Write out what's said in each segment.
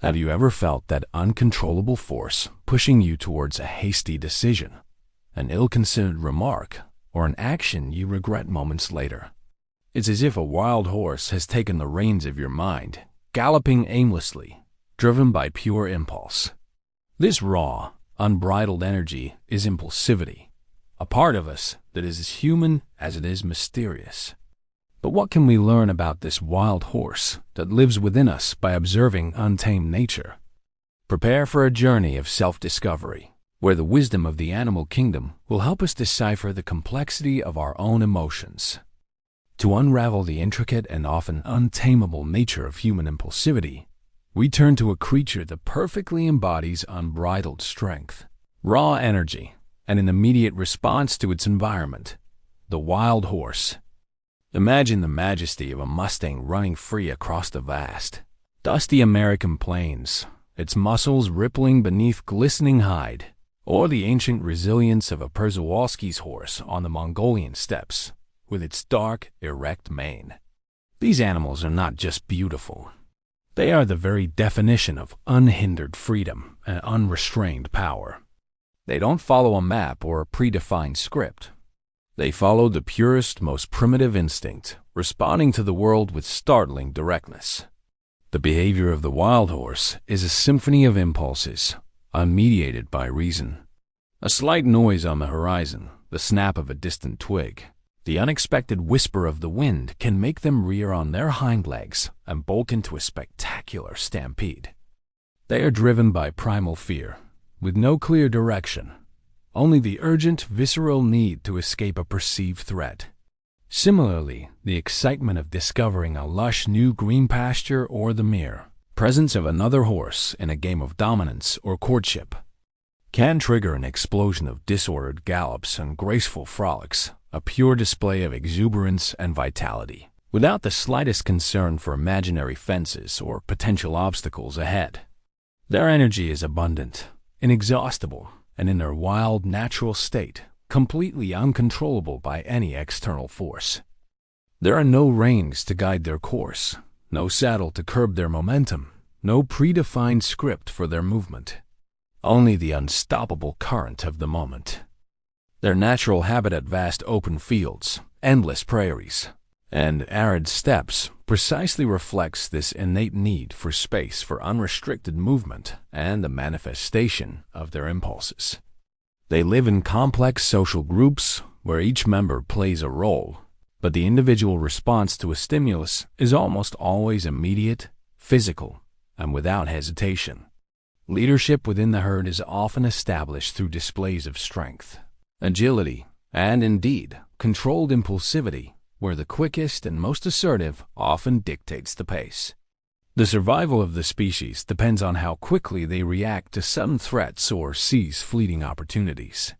Have you ever felt that uncontrollable force pushing you towards a hasty decision, an ill-considered remark, or an action you regret moments later? It's as if a wild horse has taken the reins of your mind, galloping aimlessly, driven by pure impulse. This raw, unbridled energy is impulsivity, a part of us that is as human as it is mysterious. But what can we learn about this wild horse that lives within us by observing untamed nature? Prepare for a journey of self-discovery, where the wisdom of the animal kingdom will help us decipher the complexity of our own emotions. To unravel the intricate and often untamable nature of human impulsivity, we turn to a creature that perfectly embodies unbridled strength, raw energy, and an immediate response to its environment, the wild horse. Imagine the majesty of a Mustang running free across the vast, dusty American plains, its muscles rippling beneath glistening hide, or the ancient resilience of a Przewalski's horse on the Mongolian steppes, with its dark, erect mane. These animals are not just beautiful. They are the very definition of unhindered freedom and unrestrained power. They don't follow a map or a predefined script. They follow the purest, most primitive instinct, responding to the world with startling directness. The behavior of the wild horse is a symphony of impulses, unmediated by reason. A slight noise on the horizon, the snap of a distant twig, the unexpected whisper of the wind can make them rear on their hind legs and bolt into a spectacular stampede. They are driven by primal fear, with no clear direction, only the urgent, visceral need to escape a perceived threat. Similarly, the excitement of discovering a lush new green pasture or the mere presence of another horse in a game of dominance or courtship can trigger an explosion of disordered gallops and graceful frolics, a pure display of exuberance and vitality, without the slightest concern for imaginary fences or potential obstacles ahead. Their energy is abundant, inexhaustible, and in their wild, natural state, completely uncontrollable by any external force. There are no reins to guide their course, no saddle to curb their momentum, no predefined script for their movement. Only the unstoppable current of the moment. Their natural habitat: vast open fields, endless prairies, and arid steppes precisely reflects this innate need for space for unrestricted movement and the manifestation of their impulses. They live in complex social groups where each member plays a role, but the individual response to a stimulus is almost always immediate, physical, and without hesitation. Leadership within the herd is often established through displays of strength, agility, and indeed, controlled impulsivity, where the quickest and most assertive often dictates the pace. The survival of the species depends on how quickly they react to sudden threats or seize fleeting opportunities.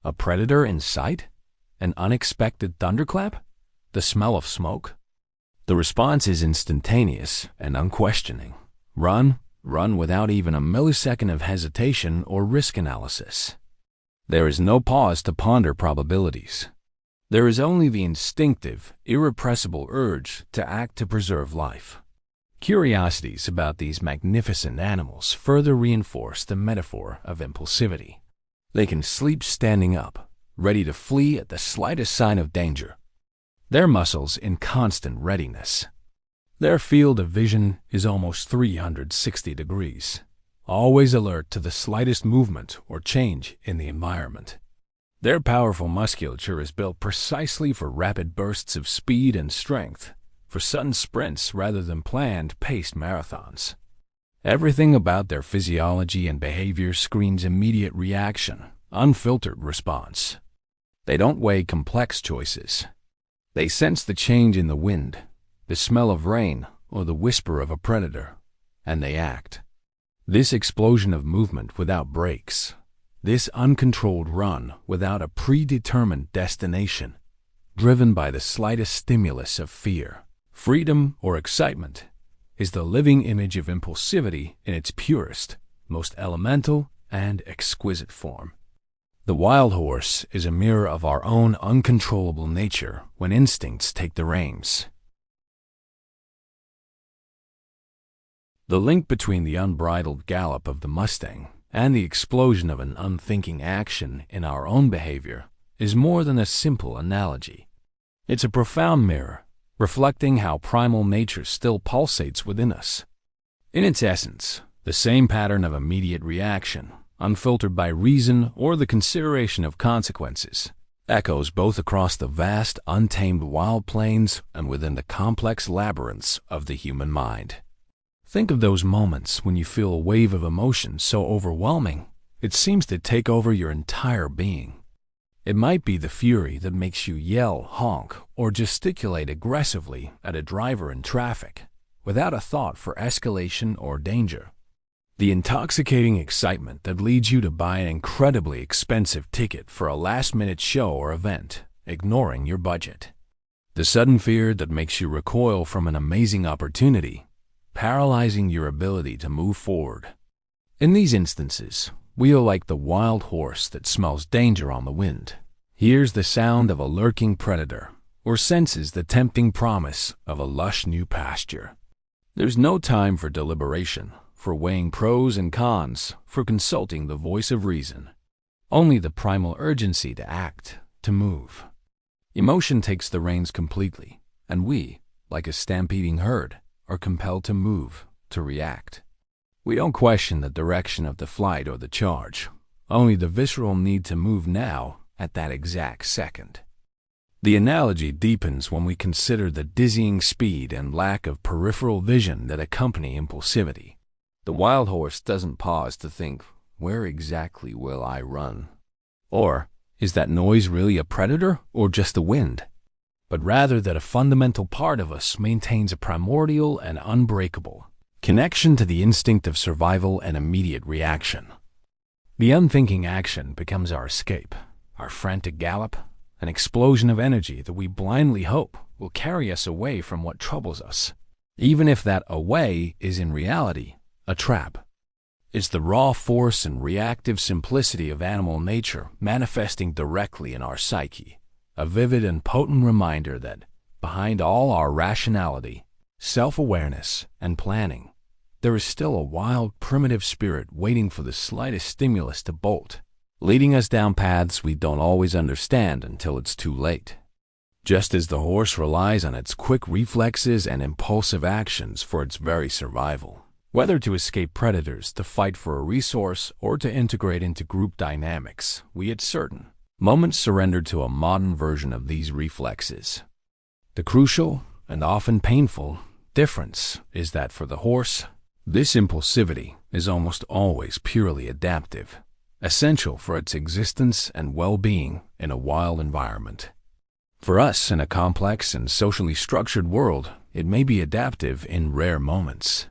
A predator in sight? An unexpected thunderclap? The smell of smoke? The response is instantaneous and unquestioning. Run without even a millisecond of hesitation or risk analysis. There is no pause to ponder probabilities. There is only the instinctive, irrepressible urge to act to preserve life. Curiosities about these magnificent animals further reinforce the metaphor of impulsivity. They can sleep standing up, ready to flee at the slightest sign of danger. Their muscles in constant readiness. Their field of vision is almost 360 degrees, always alert to the slightest movement or change in the environment. Their powerful musculature is built precisely for rapid bursts of speed and strength, for sudden sprints rather than planned, paced marathons. Everything about their physiology and behavior screams immediate reaction, unfiltered response. They don't weigh complex choices. They sense the change in the wind, the smell of rain, or the whisper of a predator, and they act. This explosion of movement without brakes, this uncontrolled run without a predetermined destination, driven by the slightest stimulus of fear, freedom, or excitement, is the living image of impulsivity in its purest, most elemental, and exquisite form. The wild horse is a mirror of our own uncontrollable nature when instincts take the reins. The link between the unbridled gallop of the Mustang and the explosion of an unthinking action in our own behavior is more than a simple analogy. It's a profound mirror, reflecting how primal nature still pulsates within us. In its essence, the same pattern of immediate reaction, unfiltered by reason or the consideration of consequences, echoes both across the vast, untamed wild plains and within the complex labyrinths of the human mind. Think of those moments when you feel a wave of emotion so overwhelming, it seems to take over your entire being. It might be the fury that makes you yell, honk, or gesticulate aggressively at a driver in traffic, without a thought for escalation or danger. The intoxicating excitement that leads you to buy an incredibly expensive ticket for a last-minute show or event, ignoring your budget. The sudden fear that makes you recoil from an amazing opportunity, paralyzing your ability to move forward. In these instances, we are like the wild horse that smells danger on the wind, hears the sound of a lurking predator, or senses the tempting promise of a lush new pasture. There's no time for deliberation, for weighing pros and cons, for consulting the voice of reason. Only the primal urgency to act, to move. Emotion takes the reins completely, and we, like a stampeding herd, are compelled to move, to react. We don't question the direction of the flight or the charge, only the visceral need to move now at that exact second. The analogy deepens when we consider the dizzying speed and lack of peripheral vision that accompany impulsivity. The wild horse doesn't pause to think, where exactly will I run? Or, is that noise really a predator or just the wind? But rather that a fundamental part of us maintains a primordial and unbreakable connection to the instinct of survival and immediate reaction. The unthinking action becomes our escape, our frantic gallop, an explosion of energy that we blindly hope will carry us away from what troubles us, even if that away is in reality a trap. It's the raw force and reactive simplicity of animal nature manifesting directly in our psyche, a vivid and potent reminder that, behind all our rationality, self-awareness, and planning, there is still a wild, primitive spirit waiting for the slightest stimulus to bolt, leading us down paths we don't always understand until it's too late. Just as the horse relies on its quick reflexes and impulsive actions for its very survival, whether to escape predators, to fight for a resource, or to integrate into group dynamics, we at certain moments surrender to a modern version of these reflexes. The crucial, and often painful, difference is that for the horse, this impulsivity is almost always purely adaptive, essential for its existence and well-being in a wild environment. For us, in a complex and socially structured world, it may be adaptive in rare moments.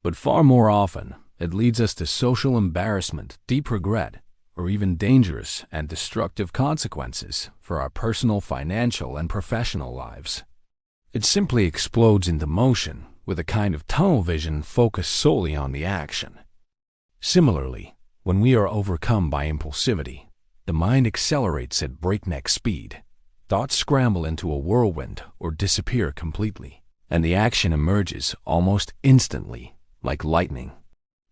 But far more often, it leads us to social embarrassment, deep regret, or even dangerous and destructive consequences for our personal, financial, and professional lives. It simply explodes into motion with a kind of tunnel vision focused solely on the action. Similarly, when we are overcome by impulsivity, the mind accelerates at breakneck speed. Thoughts scramble into a whirlwind or disappear completely, and the action emerges almost instantly, like lightning.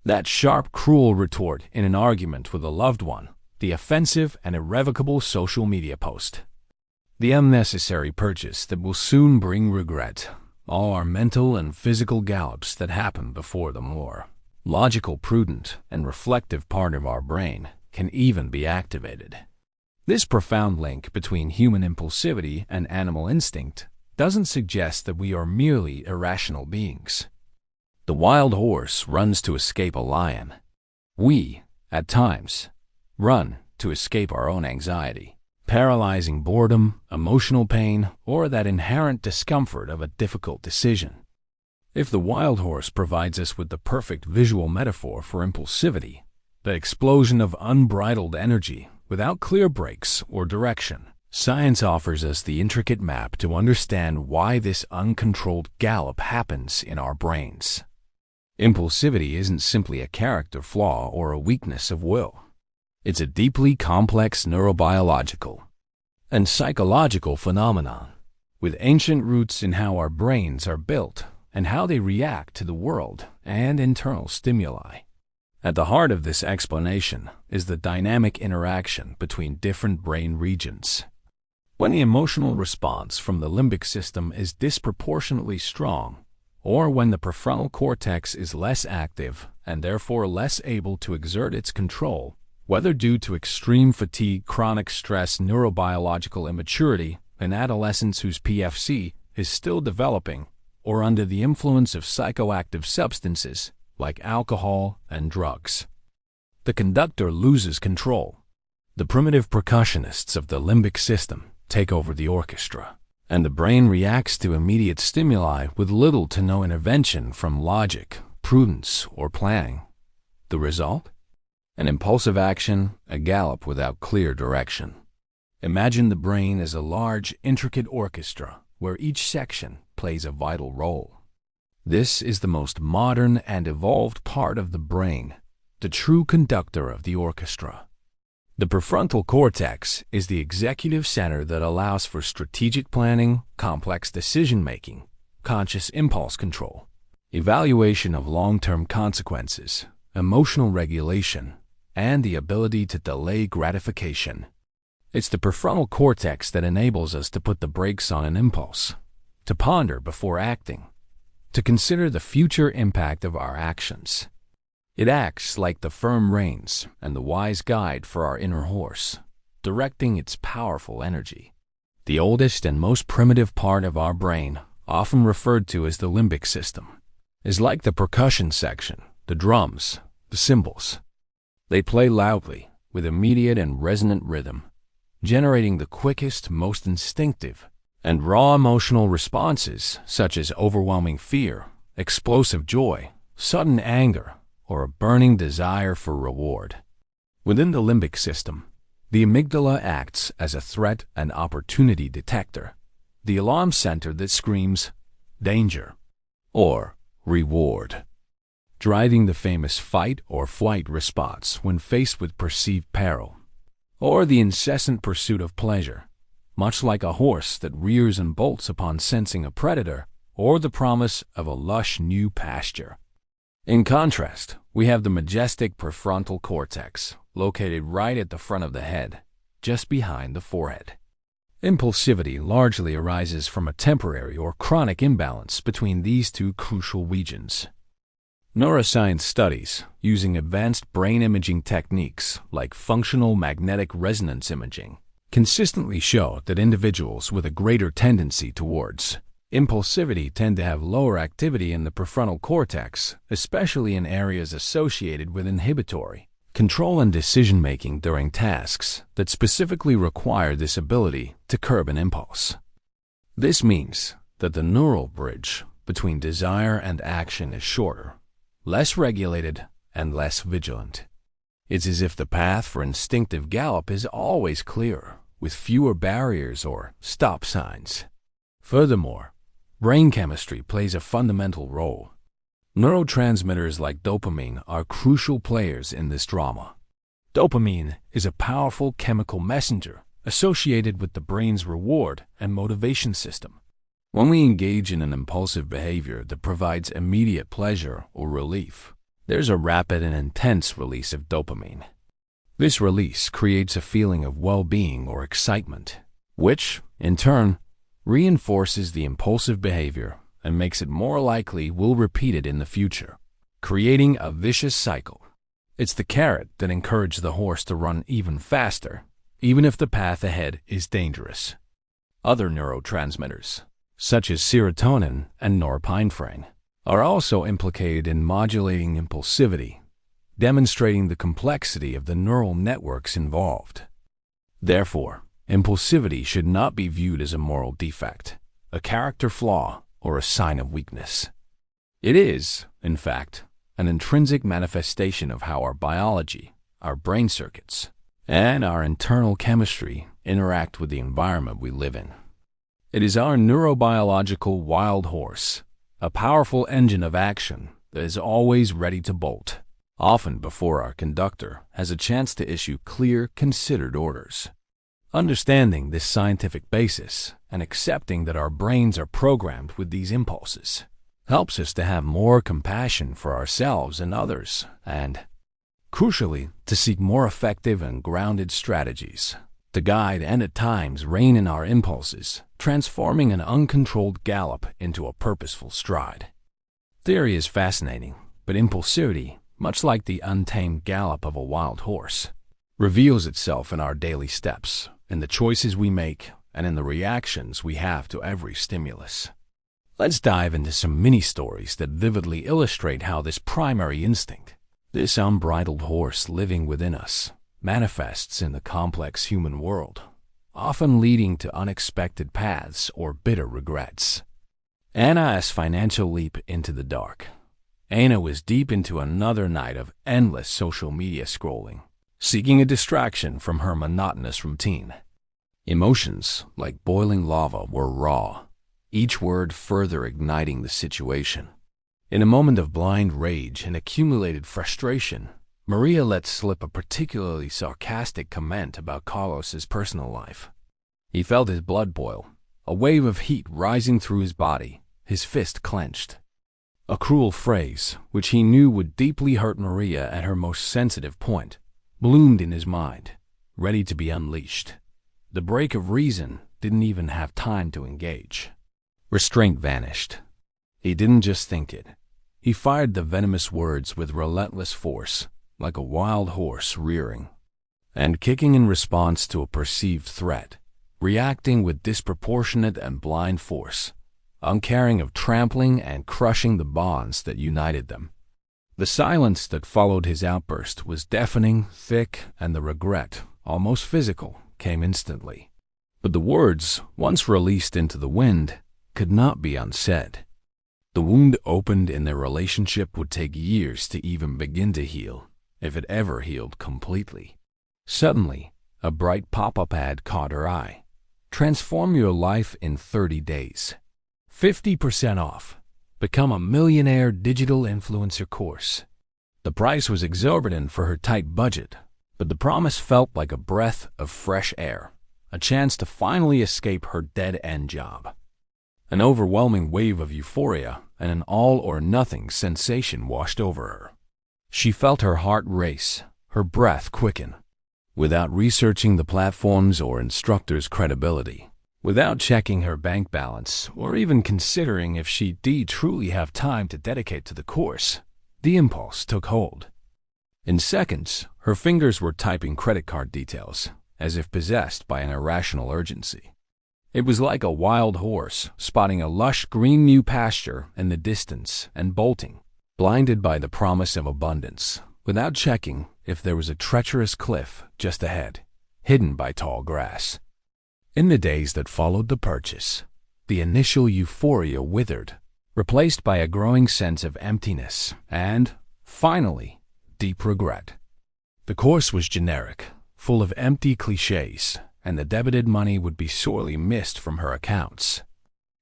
That sharp, cruel retort in an argument with a loved one, the offensive and irrevocable social media post, the unnecessary purchase that will soon bring regret, all our mental and physical gallops that happen before the more logical, prudent, and reflective part of our brain can even be activated. This profound link between human impulsivity and animal instinct doesn't suggest that we are merely irrational beings. The wild horse runs to escape a lion. We, at times, run to escape our own anxiety, paralyzing boredom, emotional pain, or that inherent discomfort of a difficult decision. If the wild horse provides us with the perfect visual metaphor for impulsivity, the explosion of unbridled energy without clear breaks or direction, science offers us the intricate map to understand why this uncontrolled gallop happens in our brains. Impulsivity isn't simply a character flaw or a weakness of will. It's a deeply complex neurobiological and psychological phenomenon, with ancient roots in how our brains are built, and how they react to the world and internal stimuli. At the heart of this explanation is the dynamic interaction between different brain regions. When the emotional response from the limbic system is disproportionately strong, or when the prefrontal cortex is less active and therefore less able to exert its control, whether due to extreme fatigue, chronic stress, neurobiological immaturity, in adolescents whose PFC is still developing, or under the influence of psychoactive substances like alcohol and drugs, the conductor loses control. The primitive percussionists of the limbic system take over the orchestra, and the brain reacts to immediate stimuli with little to no intervention from logic, prudence, or planning. The result? An impulsive action, a gallop without clear direction. Imagine the brain as a large, intricate orchestra where each section plays a vital role. This is the most modern and evolved part of the brain, the true conductor of the orchestra. The prefrontal cortex is the executive center that allows for strategic planning, complex decision-making, conscious impulse control, evaluation of long-term consequences, emotional regulation, and the ability to delay gratification. It's the prefrontal cortex that enables us to put the brakes on an impulse, to ponder before acting, to consider the future impact of our actions. It acts like the firm reins and the wise guide for our inner horse, directing its powerful energy. The oldest and most primitive part of our brain, often referred to as the limbic system, is like the percussion section, the drums, the cymbals. They play loudly, with immediate and resonant rhythm, generating the quickest, most instinctive, and raw emotional responses such as overwhelming fear, explosive joy, sudden anger, or a burning desire for reward. Within the limbic system, the amygdala acts as a threat and opportunity detector, the alarm center that screams, danger, or reward, driving the famous fight or flight response when faced with perceived peril, or the incessant pursuit of pleasure, much like a horse that rears and bolts upon sensing a predator or the promise of a lush new pasture. In contrast, we have the majestic prefrontal cortex, located right at the front of the head, just behind the forehead. Impulsivity largely arises from a temporary or chronic imbalance between these two crucial regions. Neuroscience studies, using advanced brain imaging techniques like functional magnetic resonance imaging, consistently show that individuals with a greater tendency towards impulsivity tend to have lower activity in the prefrontal cortex, especially in areas associated with inhibitory control and decision-making during tasks that specifically require this ability to curb an impulse. This means that the neural bridge between desire and action is shorter, less regulated, and less vigilant. It's as if the path for instinctive gallop is always clearer, with fewer barriers or stop signs. Furthermore, brain chemistry plays a fundamental role. Neurotransmitters like dopamine are crucial players in this drama. Dopamine is a powerful chemical messenger associated with the brain's reward and motivation system. When we engage in an impulsive behavior that provides immediate pleasure or relief, there's a rapid and intense release of dopamine. This release creates a feeling of well-being or excitement, which, in turn, reinforces the impulsive behavior and makes it more likely we'll repeat it in the future, creating a vicious cycle. It's the carrot that encourages the horse to run even faster, even if the path ahead is dangerous. Other neurotransmitters, such as serotonin and norepinephrine, are also implicated in modulating impulsivity, demonstrating the complexity of the neural networks involved. Therefore, impulsivity should not be viewed as a moral defect, a character flaw, or a sign of weakness. It is, in fact, an intrinsic manifestation of how our biology, our brain circuits, and our internal chemistry interact with the environment we live in. It is our neurobiological wild horse, a powerful engine of action that is always ready to bolt, often before our conductor has a chance to issue clear, considered orders. Understanding this scientific basis and accepting that our brains are programmed with these impulses helps us to have more compassion for ourselves and others, and, crucially, to seek more effective and grounded strategies to guide and at times rein in our impulses, transforming an uncontrolled gallop into a purposeful stride. Theory is fascinating, but impulsivity, much like the untamed gallop of a wild horse, reveals itself in our daily steps, in the choices we make, and in the reactions we have to every stimulus. Let's dive into some mini-stories that vividly illustrate how this primary instinct, this unbridled horse living within us, manifests in the complex human world, often leading to unexpected paths or bitter regrets. Anna's financial leap into the dark. Anna was deep into another night of endless social media scrolling, seeking a distraction from her monotonous routine. Emotions, like boiling lava, were raw, each word further igniting the situation. In a moment of blind rage and accumulated frustration, Maria let slip a particularly sarcastic comment about Carlos's personal life. He felt his blood boil, a wave of heat rising through his body, his fist clenched. A cruel phrase, which he knew would deeply hurt Maria at her most sensitive point, bloomed in his mind, ready to be unleashed. The break of reason didn't even have time to engage. Restraint vanished. He didn't just think it. He fired the venomous words with relentless force, like a wild horse rearing, and kicking in response to a perceived threat, reacting with disproportionate and blind force, uncaring of trampling and crushing the bonds that united them. The silence that followed his outburst was deafening, thick, and the regret, almost physical, came instantly. But the words, once released into the wind, could not be unsaid. The wound opened in their relationship would take years to even begin to heal, if it ever healed completely. Suddenly, a bright pop-up ad caught her eye. Transform your life in 30 days. 50% off. Become a millionaire digital influencer course. The price was exorbitant for her tight budget, but the promise felt like a breath of fresh air, a chance to finally escape her dead-end job. An overwhelming wave of euphoria and an all-or-nothing sensation washed over her. She felt her heart race, her breath quicken. Without researching the platform's or instructor's credibility, without checking her bank balance, or even considering if she did truly have time to dedicate to the course, the impulse took hold. In seconds, her fingers were typing credit card details, as if possessed by an irrational urgency. It was like a wild horse spotting a lush green new pasture in the distance and bolting, blinded by the promise of abundance, without checking if there was a treacherous cliff just ahead, hidden by tall grass. In the days that followed the purchase, the initial euphoria withered, replaced by a growing sense of emptiness and, finally, deep regret. The course was generic, full of empty cliches, and the debited money would be sorely missed from her accounts.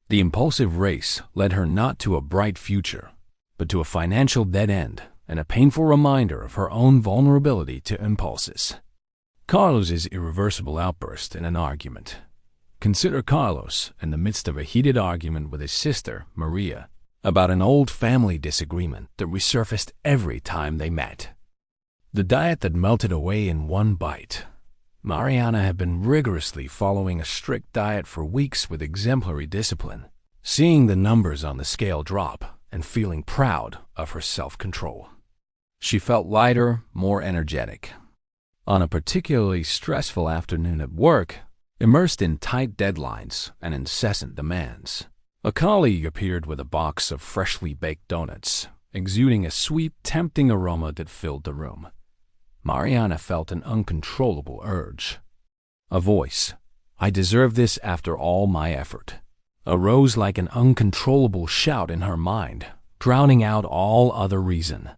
The impulsive race led her not to a bright future, but to a financial dead end and a painful reminder of her own vulnerability to impulses. Carlos's irreversible outburst in an argument. Consider Carlos in the midst of a heated argument with his sister, Maria, about an old family disagreement that resurfaced every time they met. The diet that melted away in one bite. Mariana had been rigorously following a strict diet for weeks with exemplary discipline, seeing the numbers on the scale drop and feeling proud of her self-control. She felt lighter, more energetic. On a particularly stressful afternoon at work, immersed in tight deadlines and incessant demands, a colleague appeared with a box of freshly baked donuts, exuding a sweet, tempting aroma that filled the room. Mariana felt an uncontrollable urge. A voice, "I deserve this after all my effort," arose like an uncontrollable shout in her mind, drowning out all other reason.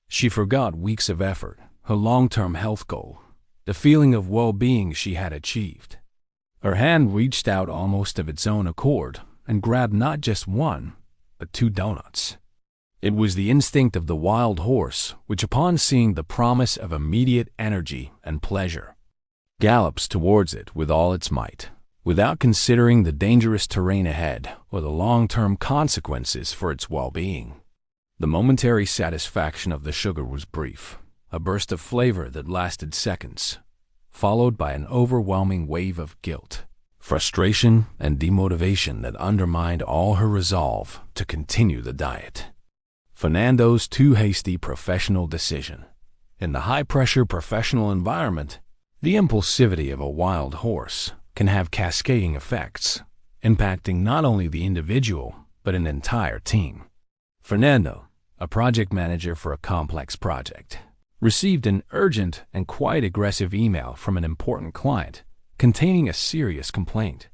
She forgot weeks of effort, her long-term health goal, the feeling of well-being she had achieved. Her hand reached out almost of its own accord and grabbed not just one, but 2 donuts. It was the instinct of the wild horse, which upon seeing the promise of immediate energy and pleasure, gallops towards it with all its might, without considering the dangerous terrain ahead or the long-term consequences for its well-being. The momentary satisfaction of the sugar was brief, a burst of flavor that lasted seconds, followed by an overwhelming wave of guilt, frustration, and demotivation that undermined all her resolve to continue the diet. Fernando's too hasty professional decision. In the high-pressure professional environment, the impulsivity of a wild horse can have cascading effects, impacting not only the individual but an entire team. Fernando, a project manager for a complex project, received an urgent and quite aggressive email from an important client containing a serious complaint.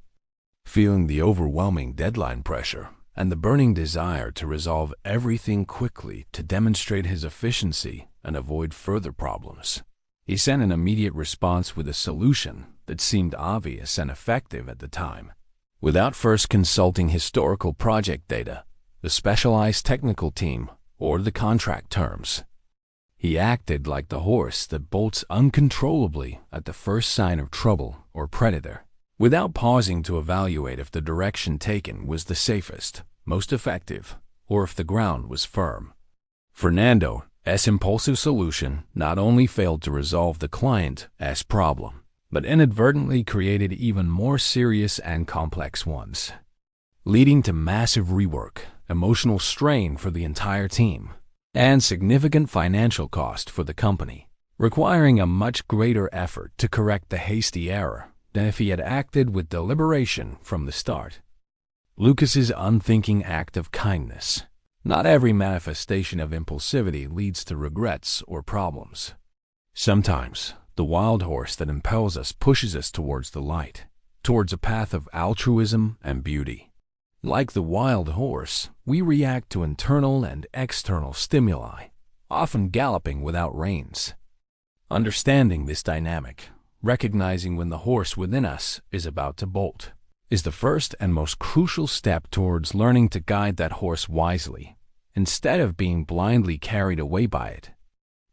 Feeling the overwhelming deadline pressure and the burning desire to resolve everything quickly to demonstrate his efficiency and avoid further problems, he sent an immediate response with a solution that seemed obvious and effective at the time. Without first consulting historical project data, the specialized technical team, or the contract terms, he acted like the horse that bolts uncontrollably at the first sign of trouble or predator, without pausing to evaluate if the direction taken was the safest, most effective, or if the ground was firm. Fernando's impulsive solution not only failed to resolve the client's problem, but inadvertently created even more serious and complex ones, leading to massive rework, emotional strain for the entire team, and significant financial cost for the company, requiring a much greater effort to correct the hasty error than if he had acted with deliberation from the start. Lucas's unthinking act of kindness. Not every manifestation of impulsivity leads to regrets or problems. Sometimes, the wild horse that impels us pushes us towards the light, towards a path of altruism and beauty. Like the wild horse, we react to internal and external stimuli, often galloping without reins. Understanding this dynamic, recognizing when the horse within us is about to bolt, is the first and most crucial step towards learning to guide that horse wisely, instead of being blindly carried away by it.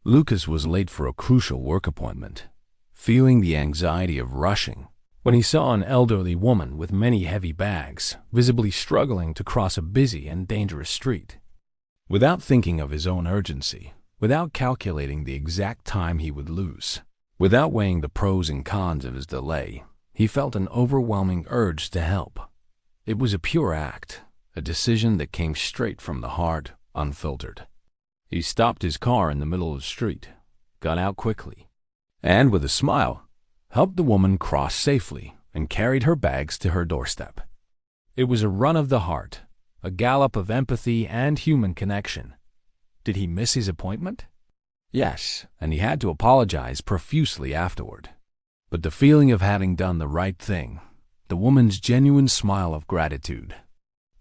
Lucas was late for a crucial work appointment, feeling the anxiety of rushing, when he saw an elderly woman with many heavy bags, visibly struggling to cross a busy and dangerous street. Without thinking of his own urgency, without calculating the exact time he would lose, without weighing the pros and cons of his delay, he felt an overwhelming urge to help. It was a pure act, a decision that came straight from the heart, unfiltered. He stopped his car in the middle of the street, got out quickly, and with a smile, helped the woman cross safely and carried her bags to her doorstep. It was a run of the heart, a gallop of empathy and human connection. Did he miss his appointment? Yes, and he had to apologize profusely afterward. But the feeling of having done the right thing, the woman's genuine smile of gratitude,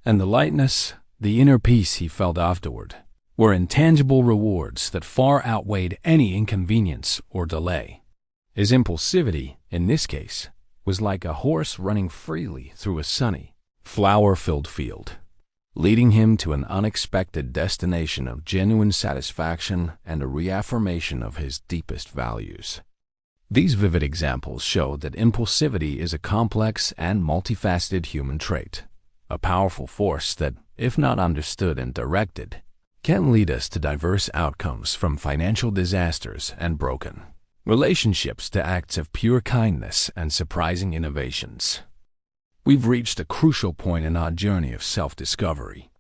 and the lightness, the inner peace he felt afterward, were intangible rewards that far outweighed any inconvenience or delay. His impulsivity, in this case, was like a horse running freely through a sunny, flower-filled field, leading him to an unexpected destination of genuine satisfaction and a reaffirmation of his deepest values. These vivid examples show that impulsivity is a complex and multifaceted human trait, a powerful force that, if not understood and directed, can lead us to diverse outcomes, from financial disasters and broken relationships to acts of pure kindness and surprising innovations. We've reached a crucial point in our journey of self-discovery.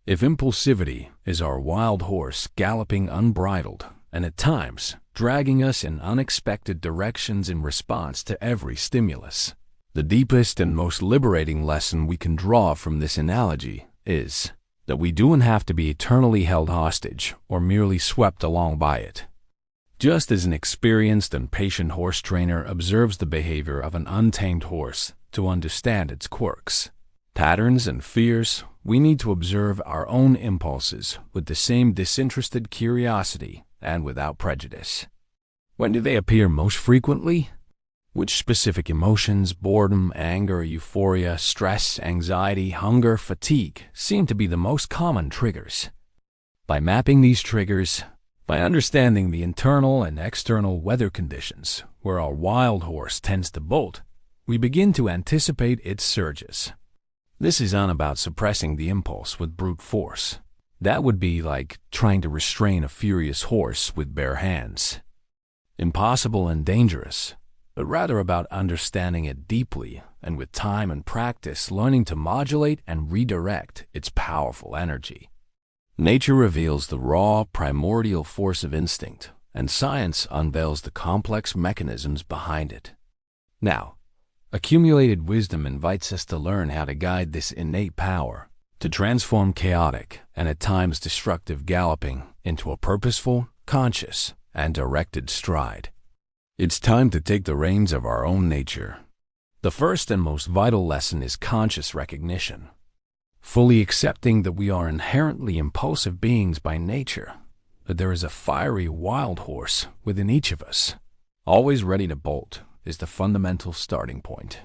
If impulsivity is our wild horse galloping unbridled and at times dragging us in unexpected directions in response to every stimulus, the deepest and most liberating lesson we can draw from this analogy is that we don't have to be eternally held hostage or merely swept along by it. Just as an experienced and patient horse trainer observes the behavior of an untamed horse to understand its quirks, patterns, and fears, we need to observe our own impulses with the same disinterested curiosity and without prejudice. When do they appear most frequently? Which specific emotions, boredom, anger, euphoria, stress, anxiety, hunger, fatigue, seem to be the most common triggers? By mapping these triggers, by understanding the internal and external weather conditions where our wild horse tends to bolt, we begin to anticipate its surges. This is not about suppressing the impulse with brute force. That would be like trying to restrain a furious horse with bare hands. Impossible and dangerous, but rather about understanding it deeply and with time and practice learning to modulate and redirect its powerful energy. Nature reveals the raw, primordial force of instinct, and science unveils the complex mechanisms behind it. Now, accumulated wisdom invites us to learn how to guide this innate power, to transform chaotic and at times destructive galloping into a purposeful, conscious, and directed stride. It's time to take the reins of our own nature. The first and most vital lesson is conscious recognition, fully accepting that we are inherently impulsive beings by nature, that there is a fiery wild horse within each of us, always ready to bolt, is the fundamental starting point.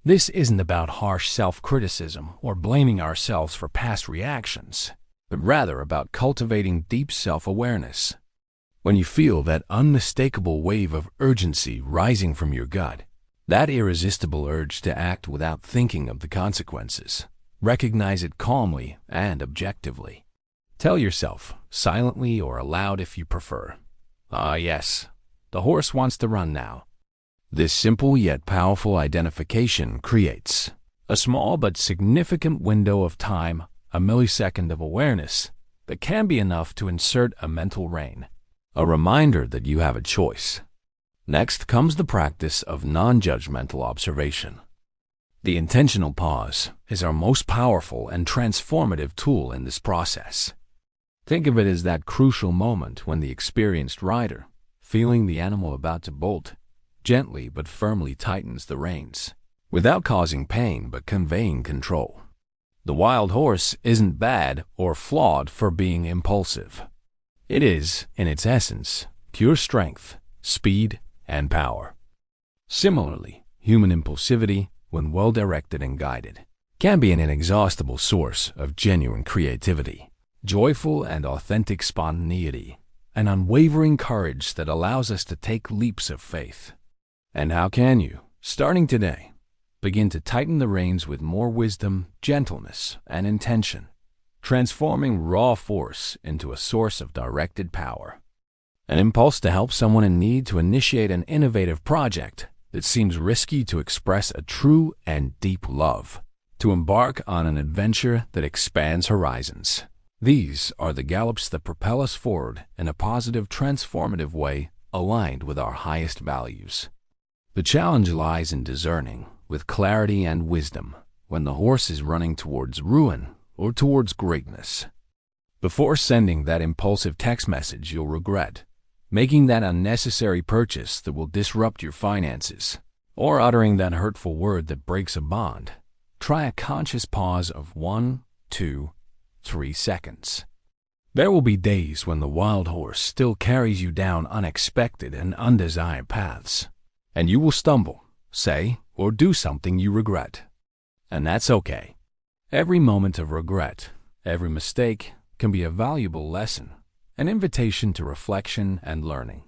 This isn't about harsh self-criticism or blaming ourselves for past reactions, but rather about cultivating deep self-awareness. When you feel that unmistakable wave of urgency rising from your gut, that irresistible urge to act without thinking of the consequences, recognize it calmly and objectively. Tell yourself, silently or aloud if you prefer, yes, the horse wants to run now. This simple yet powerful identification creates a small but significant window of time, a millisecond of awareness, that can be enough to insert a mental rein, a reminder that you have a choice. Next comes the practice of non-judgmental observation. The intentional pause is our most powerful and transformative tool in this process. Think of it as that crucial moment when the experienced rider, feeling the animal about to bolt, gently but firmly tightens the reins, without causing pain but conveying control. The wild horse isn't bad or flawed for being impulsive. It is, in its essence, pure strength, speed, and power. Similarly, human impulsivity, when well-directed and guided, can be an inexhaustible source of genuine creativity, joyful and authentic spontaneity, an unwavering courage that allows us to take leaps of faith. And how can you, starting today, begin to tighten the reins with more wisdom, gentleness, and intention, transforming raw force into a source of directed power? An impulse to help someone in need, to initiate an innovative project that seems risky, to express a true and deep love, to embark on an adventure that expands horizons. These are the gallops that propel us forward in a positive, transformative way aligned with our highest values. The challenge lies in discerning, with clarity and wisdom, when the horse is running towards ruin or towards greatness. Before sending that impulsive text message you'll regret, making that unnecessary purchase that will disrupt your finances, or uttering that hurtful word that breaks a bond, try a conscious pause of 1, 2, 3 seconds. There will be days when the wild horse still carries you down unexpected and undesired paths, and you will stumble, say, or do something you regret. And that's okay. Every moment of regret, every mistake, can be a valuable lesson, an invitation to reflection and learning.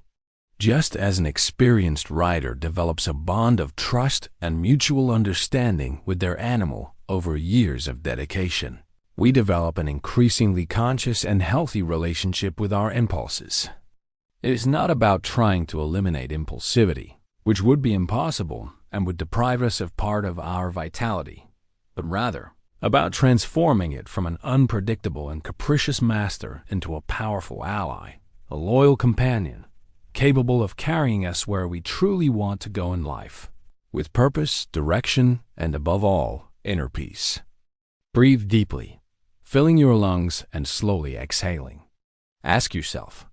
Just as an experienced rider develops a bond of trust and mutual understanding with their animal over years of dedication, we develop an increasingly conscious and healthy relationship with our impulses. It is not about trying to eliminate impulsivity, which would be impossible and would deprive us of part of our vitality, but rather about transforming it from an unpredictable and capricious master into a powerful ally, a loyal companion, capable of carrying us where we truly want to go in life, with purpose, direction, and above all, inner peace. Breathe deeply, filling your lungs and slowly exhaling. Ask yourself,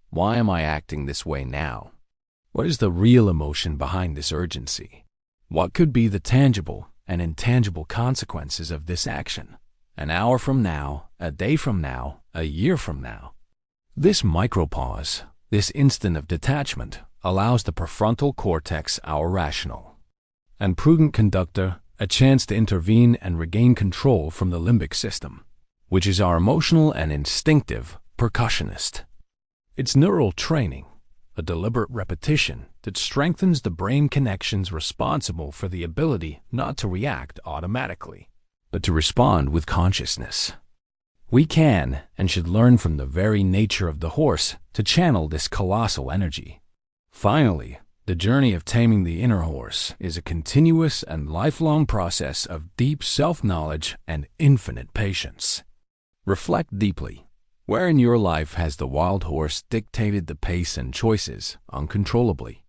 why am I acting this way now? What is the real emotion behind this urgency? What could be the tangible and intangible consequences of this action? An hour from now, a day from now, a year from now. This micropause, this instant of detachment, allows the prefrontal cortex, our rational and prudent conductor, a chance to intervene and regain control from the limbic system, which is our emotional and instinctive percussionist. It's neural training, a deliberate repetition that strengthens the brain connections responsible for the ability not to react automatically, but to respond with consciousness. We can and should learn from the very nature of the horse to channel this colossal energy. Finally, the journey of taming the inner horse is a continuous and lifelong process of deep self-knowledge and infinite patience. Reflect deeply. Where in your life has the wild horse dictated the pace and choices uncontrollably?